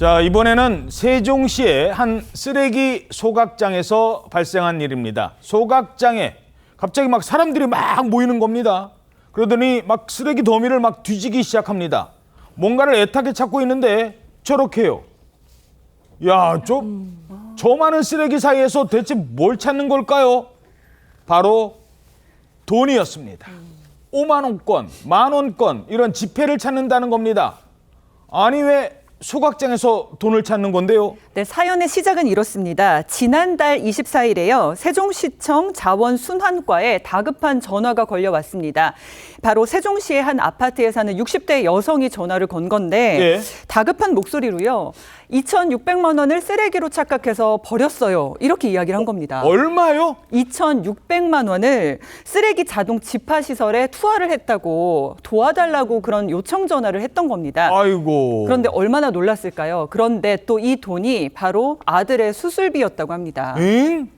자, 이번에는 세종시의 한 쓰레기 소각장에서 발생한 일입니다. 소각장에 갑자기 막 사람들이 막 모이는 겁니다. 그러더니 막 쓰레기 더미를 막 뒤지기 시작합니다. 뭔가를 애타게 찾고 있는데 저렇게요. 야, 저 많은 쓰레기 사이에서 대체 뭘 찾는 걸까요? 바로 돈이었습니다. 5만 원권, 만 원권 이런 지폐를 찾는다는 겁니다. 아니 왜 소각장에서 돈을 찾는 건데요? 네, 사연의 시작은 이렇습니다. 지난달 24일에요. 세종시청 자원순환과에 다급한 전화가 걸려왔습니다. 바로 세종시의 한 아파트에 사는 60대 여성이 전화를 건 건데 예. 다급한 목소리로요. 2,600만 원을 쓰레기로 착각해서 버렸어요. 이렇게 이야기를 한 겁니다. 얼마요? 2,600만 원을 쓰레기 자동 집화 시설에 투하를 했다고 도와달라고 그런 요청 전화를 했던 겁니다. 아이고. 그런데 얼마나 놀랐을까요? 그런데 또 이 돈이 바로 아들의 수술비였다고 합니다. 응?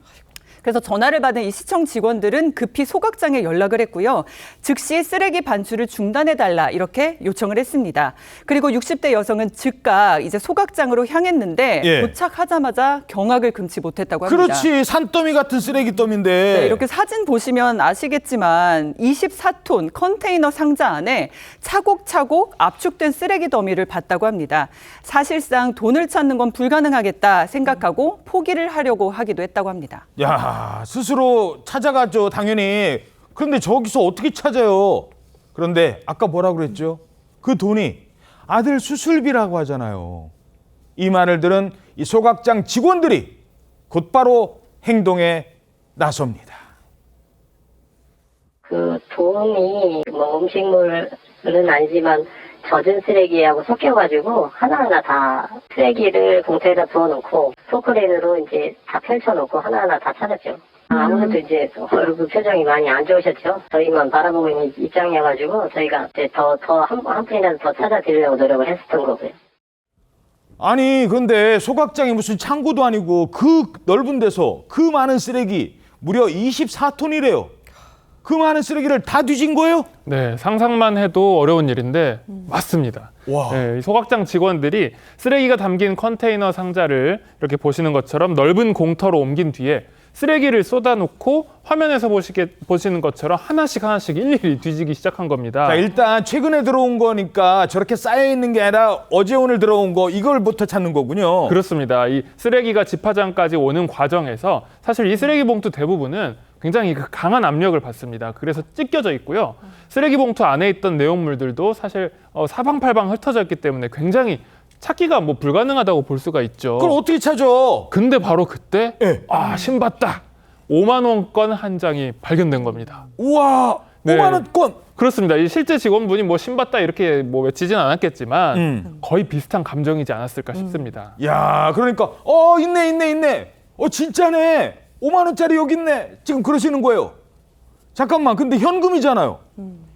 그래서 전화를 받은 이 시청 직원들은 급히 소각장에 연락을 했고요. 즉시 쓰레기 반출을 중단해달라 이렇게 요청을 했습니다. 그리고 60대 여성은 즉각 이제 소각장으로 향했는데 예. 도착하자마자 경악을 금치 못했다고 합니다. 그렇지. 산더미 같은 쓰레기 더미인데. 네, 이렇게 사진 보시면 아시겠지만 24톤 컨테이너 상자 안에 차곡차곡 압축된 쓰레기 더미를 봤다고 합니다. 사실상 돈을 찾는 건 불가능하겠다 생각하고 포기를 하려고 하기도 했다고 합니다. 야, 스스로 찾아가죠, 당연히. 그런데 저기서 어떻게 찾아요? 그런데 아까 뭐라고 그랬죠? 그 돈이 아들 수술비라고 하잖아요. 이 말을 들은 이 소각장 직원들이 곧바로 행동에 나섭니다. 그 돈이 뭐 음식물은 아니지만 젖은 쓰레기하고 섞여가지고 하나하나 다 쓰레기를 봉투에다 부어놓고 포크레인으로 이제 다 펼쳐놓고 하나하나 다 찾았죠. 아무래도 이제 얼굴 표정이 많이 안 좋으셨죠. 저희만 바라보고 있는 입장이어가지고 저희가 이제 한 푼이라도 더 찾아드리려고 노력을 했었던 거고요. 아니, 그런데 소각장이 무슨 창고도 아니고 그 넓은 데서 그 많은 쓰레기 무려 24톤이래요. 그 많은 쓰레기를 다 뒤진 거예요? 네, 상상만 해도 어려운 일인데 맞습니다. 와. 네, 이 소각장 직원들이 쓰레기가 담긴 컨테이너 상자를 이렇게 보시는 것처럼 넓은 공터로 옮긴 뒤에 쓰레기를 쏟아놓고 화면에서 보시는 것처럼 하나씩 일일이 뒤지기 시작한 겁니다. 자, 일단 최근에 들어온 거니까 저렇게 쌓여있는 게 아니라 어제 오늘 들어온 거 이걸부터 찾는 거군요. 그렇습니다. 이 쓰레기가 집화장까지 오는 과정에서 사실 이 쓰레기 봉투 대부분은 굉장히 강한 압력을 받습니다. 그래서 찢겨져 있고요. 쓰레기 봉투 안에 있던 내용물들도 사실 사방팔방 흩어져 있기 때문에 굉장히 찾기가 뭐 불가능하다고 볼 수가 있죠. 그걸 어떻게 찾아? 근데 바로 그때 예. 신봤다. 5만 원권 한 장이 발견된 겁니다. 우와, 네. 5만 원권. 그렇습니다. 이 실제 직원분이 뭐 신봤다 이렇게 뭐 외치진 않았겠지만 거의 비슷한 감정이지 않았을까 싶습니다. 야, 그러니까 있네. 진짜네. 5만 원짜리 여기 있네. 지금 그러시는 거예요. 잠깐만, 근데 현금이잖아요.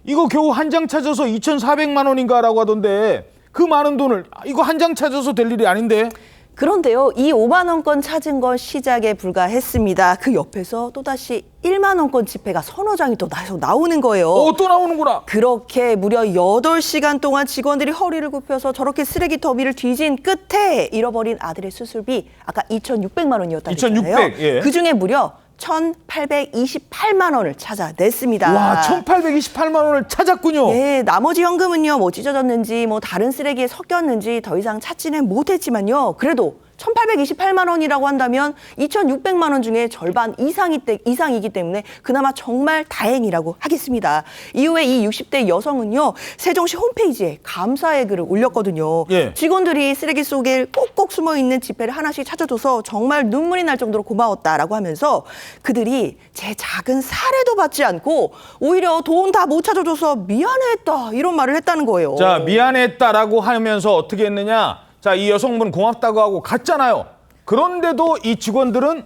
이거 겨우 한 장 찾아서 2,400만 원인가라고 하던데 그 많은 돈을 이거 한 장 찾아서 될 일이 아닌데. 그런데요, 이 5만 원권 찾은 건 시작에 불과했습니다. 그 옆에서 또다시 1만 원권 지폐가 서너 장이 또 나오는 거예요. 또 나오는구나. 그렇게 무려 8시간 동안 직원들이 허리를 굽혀서 저렇게 쓰레기 더미를 뒤진 끝에 잃어버린 아들의 수술비 아까 2,600만 원이었다고 했잖아요. 2,600, 예. 그중에 무려 1,828만 원을 찾아냈습니다. 와, 1,828만 원을 찾았군요. 네, 나머지 현금은요, 뭐 찢어졌는지, 뭐 다른 쓰레기에 섞였는지 더 이상 찾지는 못했지만요. 그래도 1,828만 원이라고 한다면 2,600만 원 중에 절반 이상이기 때문에 그나마 정말 다행이라고 하겠습니다. 이후에 이 60대 여성은요, 세종시 홈페이지에 감사의 글을 올렸거든요. 예. 직원들이 쓰레기 속에 꼭꼭 숨어있는 지폐를 하나씩 찾아줘서 정말 눈물이 날 정도로 고마웠다라고 하면서 그들이 제 작은 사례도 받지 않고 오히려 돈 다 못 찾아줘서 미안했다 이런 말을 했다는 거예요. 자, 미안했다라고 하면서 어떻게 했느냐? 자, 이 여성분 고맙다고 하고 갔잖아요. 그런데도 이 직원들은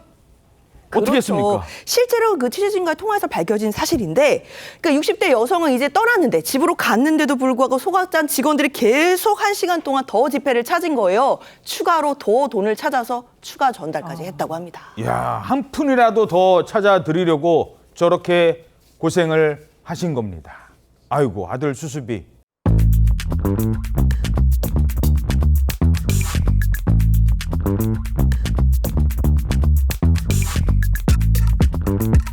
어떻게 했습니까? 실제로 그 취재진과의 통화에서 밝혀진 사실인데, 그러니까 60대 여성은 이제 떠났는데 집으로 갔는데도 불구하고 소각장 직원들이 계속 1시간 동안 더 지폐를 찾은 거예요. 추가로 더 돈을 찾아서 추가 전달까지 했다고 합니다. 이야, 한 푼이라도 더 찾아드리려고 저렇게 고생을 하신 겁니다. 아이고, 아들 수술비. 네.